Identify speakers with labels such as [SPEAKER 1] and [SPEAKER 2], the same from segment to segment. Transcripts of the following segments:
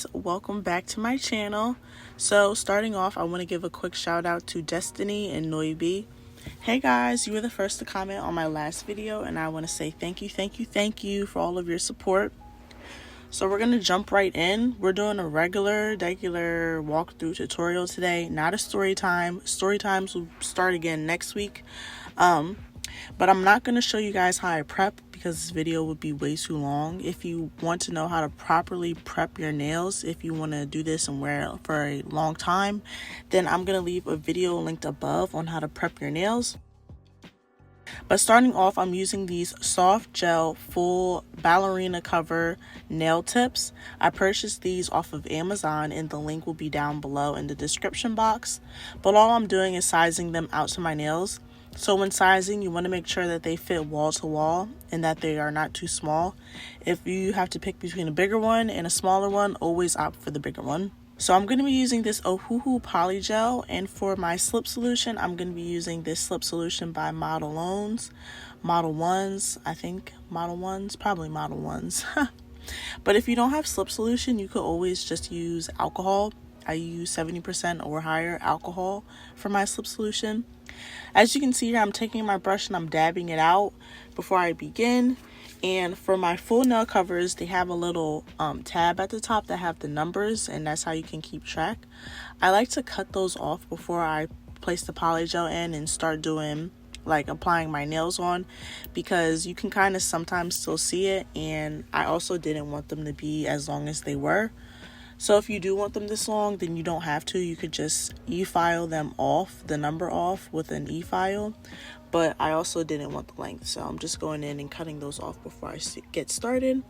[SPEAKER 1] guys, welcome back to my channel. So starting off, I want to give a quick shout out to Destiny and Noibi. Hey guys, you were the first to comment on my last video and I want to say thank you for all of your support. So we're going to jump right in. We're doing a regular walkthrough tutorial today, not a story time. Story times will start again next week. But I'm not going to show you guys how I prep because this video would be way too long. If you want to know how to properly prep your nails, if you want to do this and wear it for a long time, then I'm going to leave a video linked above on how to prep your nails. But starting off, I'm using these soft gel full ballerina cover nail tips. I purchased these off of Amazon and the link will be down below in the description box. But all I'm doing is sizing them out to my nails. So when sizing, you want to make sure that they fit wall to wall and that they are not too small. If you have to pick between a bigger one and a smaller one, always opt for the bigger one. So I'm going to be using this Ohuhu Polygel, and for my slip solution, I'm going to be using this slip solution by Model 1s, probably Model 1s. But if you don't have slip solution, you could always just use alcohol. I use 70% or higher alcohol for my slip solution. As you can see here, I'm taking my brush and I'm dabbing it out before I begin. And for my full nail covers, they have a little tab at the top that have the numbers, and that's how you can keep track. I like to cut those off before I place the polygel in and start doing applying my nails on, because you can kind of sometimes still see it, and I also didn't want them to be as long as they were. So if you do want them this long, then you don't have to. You could just e-file them off, the number off with an e-file. But I also didn't want the length, so I'm just going in and cutting those off before I get started.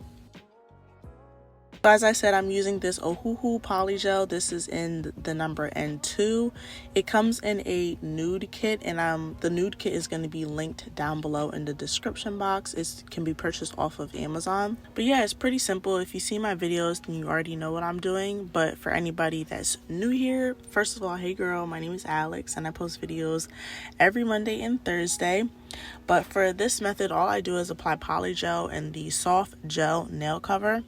[SPEAKER 1] So as I said, I'm using this Ohuhu Polygel. This is in the number N2. It comes in a nude kit, and the nude kit is going to be linked down below in the description box. It can be purchased off of Amazon. But yeah, it's pretty simple. If you see my videos, then you already know what I'm doing. But for anybody that's new here, first of all, hey girl, my name is Alex, and I post videos every Monday and Thursday. But for this method, all I do is apply polygel and the soft gel nail cover.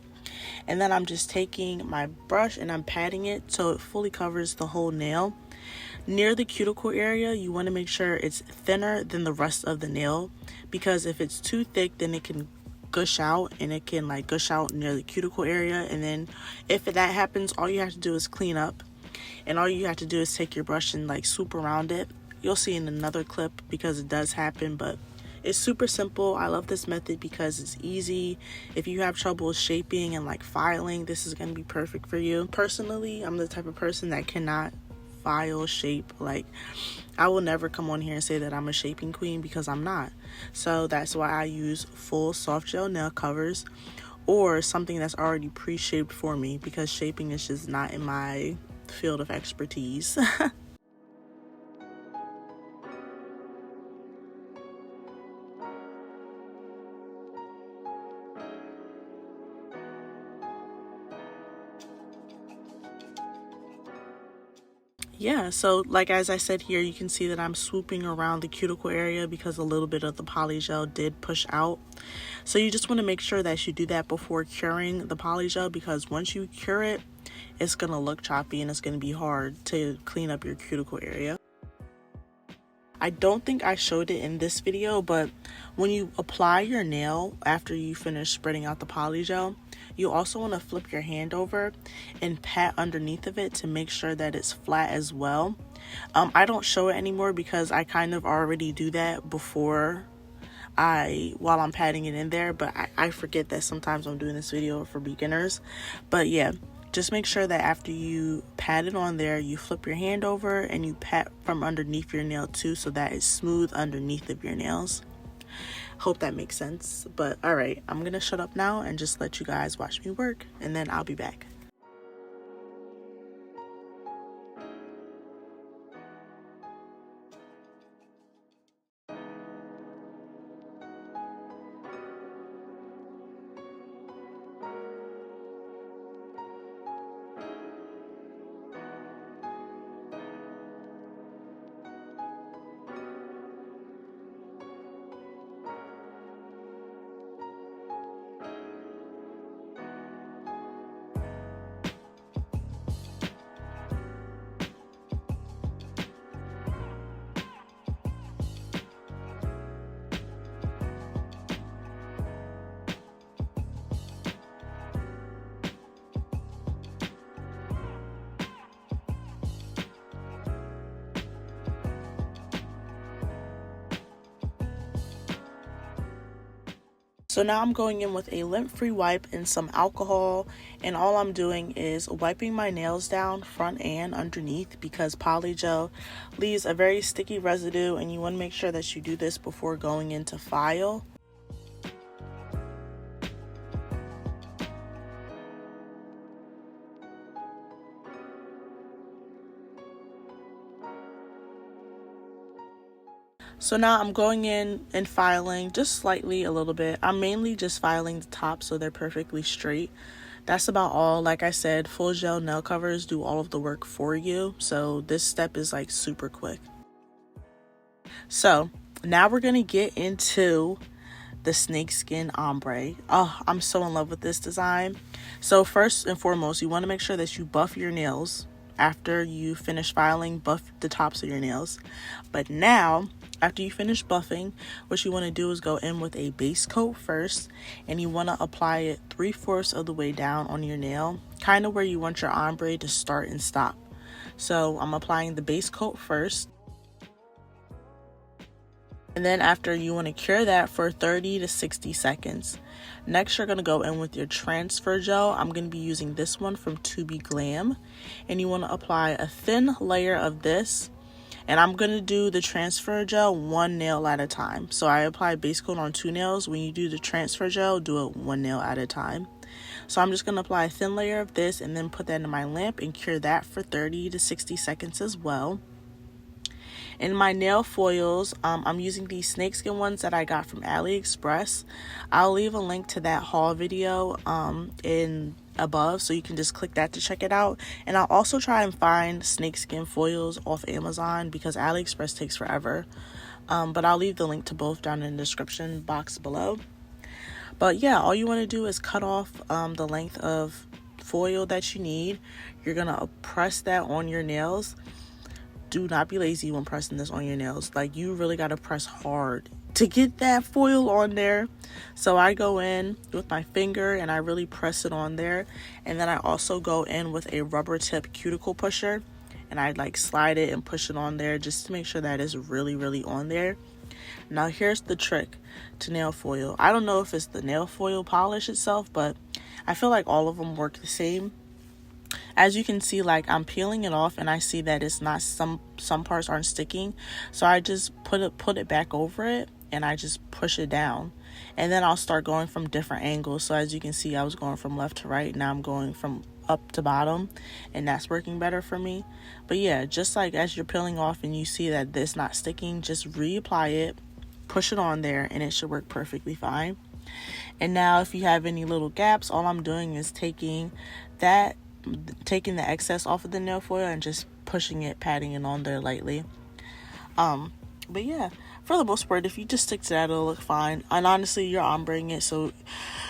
[SPEAKER 1] And then I'm just taking my brush and I'm patting it so it fully covers the whole nail. Near the cuticle area, you want to make sure it's thinner than the rest of the nail, because if it's too thick, then it can gush out, and it can gush out near the cuticle area. And then if that happens, all you have to do is clean up, and all you have to do is take your brush and swoop around it. You'll see in another clip because it does happen, but it's super simple. I love this method because it's easy. If you have trouble shaping and filing, this is going to be perfect for you. Personally, I'm the type of person that cannot file, shape. I will never come on here and say that I'm a shaping queen, because I'm not. So that's why I use full soft gel nail covers or something that's already pre-shaped for me, because shaping is just not in my field of expertise. Yeah, so as I said here, you can see that I'm swooping around the cuticle area because a little bit of the polygel did push out. So you just want to make sure that you do that before curing the polygel, because once you cure it, it's going to look choppy and it's going to be hard to clean up your cuticle area. I don't think I showed it in this video, but when you apply your nail after you finish spreading out the polygel, you also want to flip your hand over and pat underneath of it to make sure that it's flat as well. I don't show it anymore because I kind of already do that while I'm patting it in there, but I forget that sometimes I'm doing this video for beginners. But yeah, just make sure that after you pat it on there, you flip your hand over and you pat from underneath your nail too, so that it's smooth underneath of your nails. Hope that makes sense. But all right, I'm gonna shut up now and just let you guys watch me work, and then I'll be back. So now I'm going in with a lint-free wipe and some alcohol, and all I'm doing is wiping my nails down front and underneath because polygel leaves a very sticky residue, and you want to make sure that you do this before going into file. So now I'm going in and filing just slightly a little bit. I'm mainly just filing the top so they're perfectly straight. That's about all. Like I said, full gel nail covers do all of the work for you. So this step is like super quick. So now we're going to get into the Snakeskin Ombre. Oh, I'm so in love with this design. So first and foremost, you want to make sure that you buff your nails. After you finish filing, buff the tops of your nails. But now, after you finish buffing, what you want to do is go in with a base coat first, and you want to apply it 3/4 of the way down on your nail, kind of where you want your ombre to start and stop. So I'm applying the base coat first. And then after, you want to cure that for 30 to 60 seconds. Next, you're going to go in with your transfer gel. I'm going to be using this one from To Be Glam. And you want to apply a thin layer of this. And I'm going to do the transfer gel one nail at a time. So I apply base coat on 2 nails. When you do the transfer gel, do it 1 nail at a time. So I'm just going to apply a thin layer of this and then put that in my lamp and cure that for 30 to 60 seconds as well. In my nail foils, I'm using these snakeskin ones that I got from AliExpress. I'll leave a link to that haul video in above, so you can just click that to check it out. And I'll also try and find snakeskin foils off Amazon because AliExpress takes forever. But I'll leave the link to both down in the description box below. But yeah, all you want to do is cut off the length of foil that you need. You're going to press that on your nails. Do not be lazy when pressing this on your nails. Like, you really got to press hard to get that foil on there. So I go in with my finger and I really press it on there. And then I also go in with a rubber tip cuticle pusher and I like slide it and push it on there just to make sure that it's really, really on there. Now here's the trick to nail foil. I don't know if it's the nail foil polish itself, but I feel like all of them work the same. As you can see, like, I'm peeling it off and I see that it's not, some parts aren't sticking. So I just put it back over it and I just push it down. And then I'll start going from different angles. So as you can see, I was going from left to right. Now I'm going from up to bottom, and that's working better for me. But yeah, just like as you're peeling off and you see that this not sticking, just reapply it, push it on there, and it should work perfectly fine. And now if you have any little gaps, all I'm doing is taking the excess off of the nail foil and just pushing it, patting it on there lightly. But yeah, for the most part, if you just stick to that, it'll look fine. And honestly, you're ombreing it, so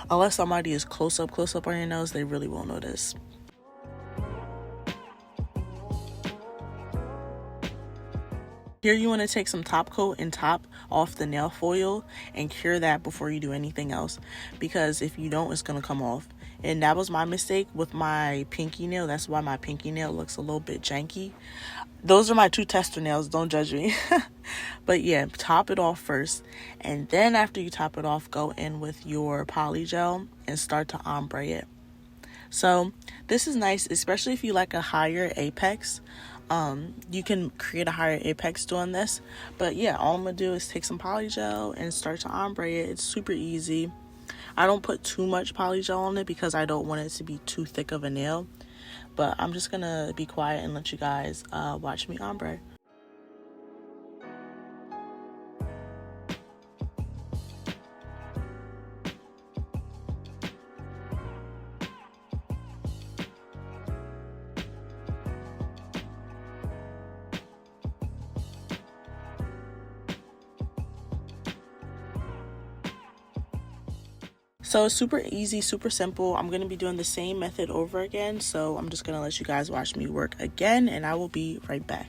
[SPEAKER 1] unless somebody is close up on your nose, they really won't notice. Here you want to take some top coat and top off the nail foil and cure that before you do anything else, because if you don't, it's going to come off. And that was my mistake with my pinky nail. That's why my pinky nail looks a little bit janky. Those are my 2 tester nails, don't judge me. But yeah, top it off first, and then after you top it off, go in with your polygel and start to ombre it. So this is nice, especially if you like a higher apex. You can create a higher apex doing this. But yeah, all I'm gonna do is take some polygel and start to ombre it. It's super easy. I don't put too much polygel on it because I don't want it to be too thick of a nail. But I'm just gonna be quiet and let you guys watch me ombre. So it's super easy, super simple. I'm going to be doing the same method over again. So I'm just going to let you guys watch me work again, and I will be right back.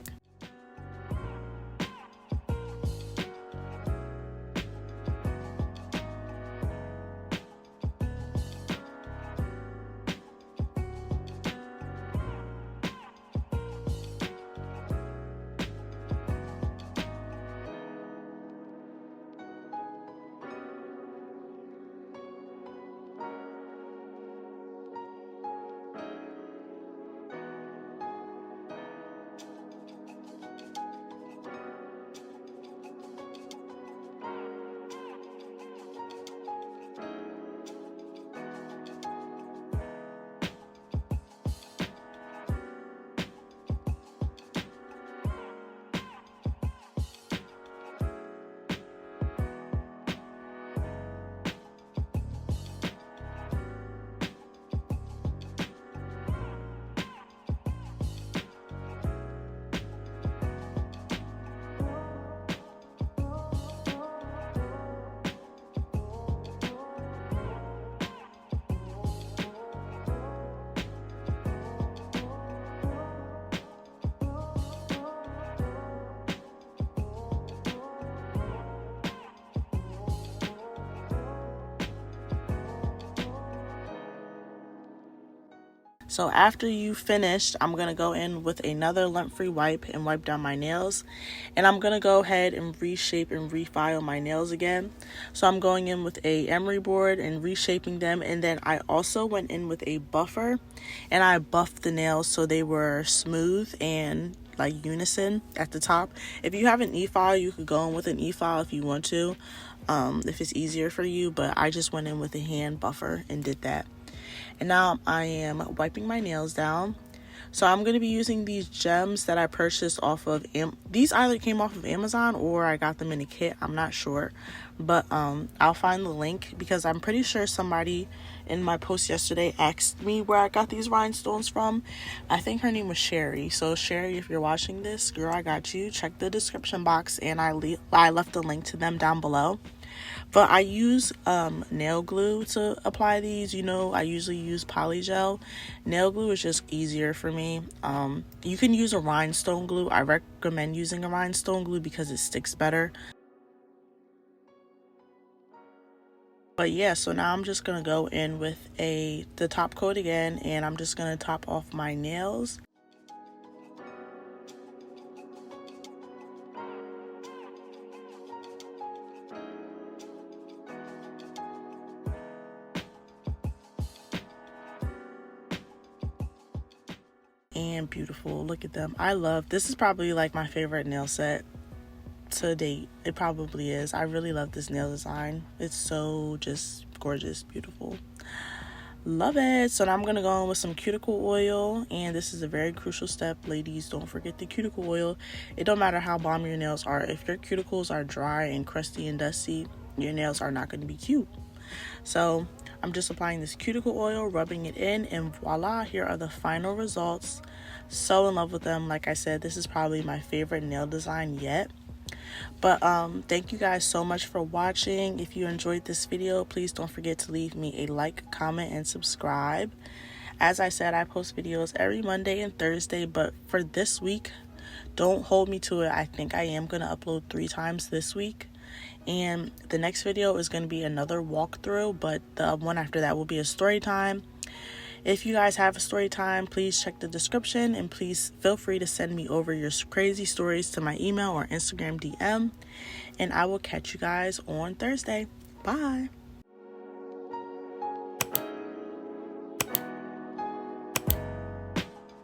[SPEAKER 1] So after you finished, I'm going to go in with another lint-free wipe and wipe down my nails. And I'm going to go ahead and reshape and refile my nails again. So I'm going in with a emery board and reshaping them. And then I also went in with a buffer and I buffed the nails so they were smooth and like unison at the top. If you have an e-file, you could go in with an e-file if you want to, if it's easier for you. But I just went in with a hand buffer and did that. And now I am wiping my nails down. So I'm going to be using these gems that I purchased off of, these either came off of Amazon or I got them in a kit. I'm not sure. But I'll find the link because I'm pretty sure somebody in my post yesterday asked me where I got these rhinestones from. I think her name was Sherry. So Sherry, if you're watching this, girl, I got you. Check the description box and I left a link to them down below. But I use nail glue to apply these. You know, I usually use Polygel. Nail glue is just easier for me. You can use a rhinestone glue. I recommend using a rhinestone glue because it sticks better. But yeah, so now I'm just going to go in with the top coat again, and I'm just going to top off my nails. And beautiful, look at them. I love this. Is probably like my favorite nail set to date. It probably is. I really love this nail design. It's so just gorgeous, beautiful, love it. So now I'm gonna go in with some cuticle oil, and this is a very crucial step, ladies. Don't forget the cuticle oil. It don't matter how bomb your nails are, if your cuticles are dry and crusty and dusty, your nails are not going to be cute. So I'm just applying this cuticle oil, rubbing it in, and voila, here are the final results. So in love with them. Like I said, this is probably my favorite nail design yet. But thank you guys so much for watching. If you enjoyed this video, please don't forget to leave me a like, comment, and subscribe. As I said, I post videos every Monday and Thursday, but for this week, don't hold me to it. I think I am going to upload 3 times this week. And the next video is going to be another walkthrough, but the one after that will be a story time. If you guys have a story time, please check the description, and please feel free to send me over your crazy stories to my email or Instagram DM, and I will catch you guys on Thursday. Bye.